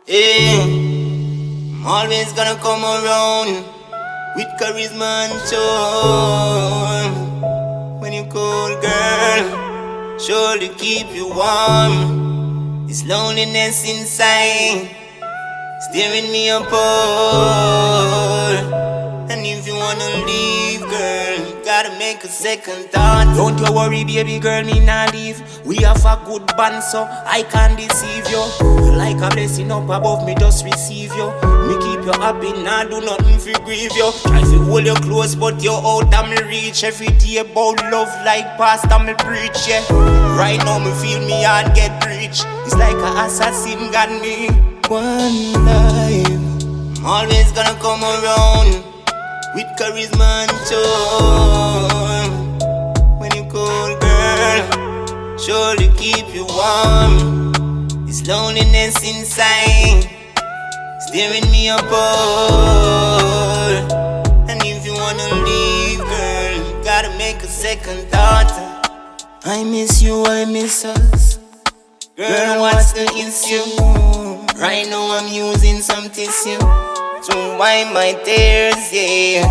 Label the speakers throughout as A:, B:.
A: Yeah, I'm always gonna come around with charisma and charm. When you cold, girl, surely keep you warm. This loneliness inside steering me apart. And if you wanna leave, girl, gotta make a second thought. Don't you worry, baby girl, me not leave. We have a good band, so I can't deceive you. Like a blessing up above me, just receive you. Me keep you happy, nah do nothing for grieve you. Try to hold you close, but you're out of me reach. Every day about love, like pastor me preach, yeah. Right now me feel me heart get breached. It's like an assassin got me. One life, I'm always gonna come around with charisma and charm. When you cold, girl, surely keep you warm. This loneliness inside steering me apart. And if you wanna leave, girl, gotta make a second thought. I miss you, I miss us. Girl, what's the issue? Right now I'm using some tissue to wipe my tears, yeah.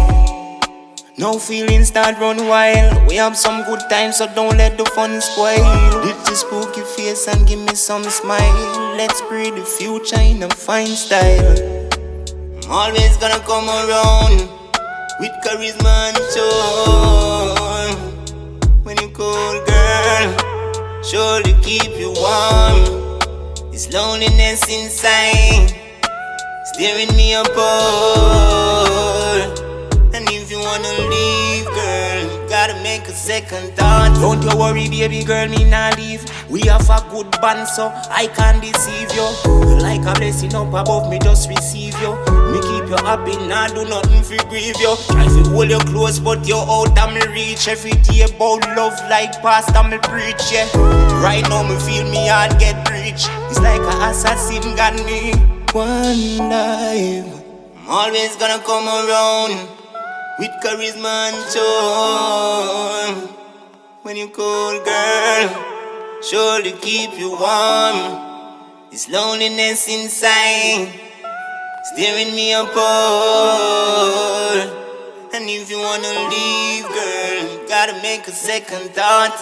A: No feelings start run wild. We have some good times, so don't let the fun spoil. Little spooky face and give me some smile. Let's breathe the future in a fine style. I'm always gonna come around with charisma and charm. When you cold, girl, surely keep you warm. This loneliness inside steering me apart. And if you wanna leave, girl, gotta make a second thought. Don't you worry, baby girl, me not leave. We have a good band, so I can't deceive you. Like a blessing up above me, just receive you. Me keep you happy, nah do nothing for grieve you. Try to hold you close, but you're out of me reach. Every day about love, like pastor me preach, yeah. Right now me feel me heart get breached. It's like an assassin got me. One life, I'm always gonna come around with charisma and charm. When you cold, girl, surely keep you warm. This loneliness inside steering me apart. And if you wanna leave, girl, gotta make a second thought.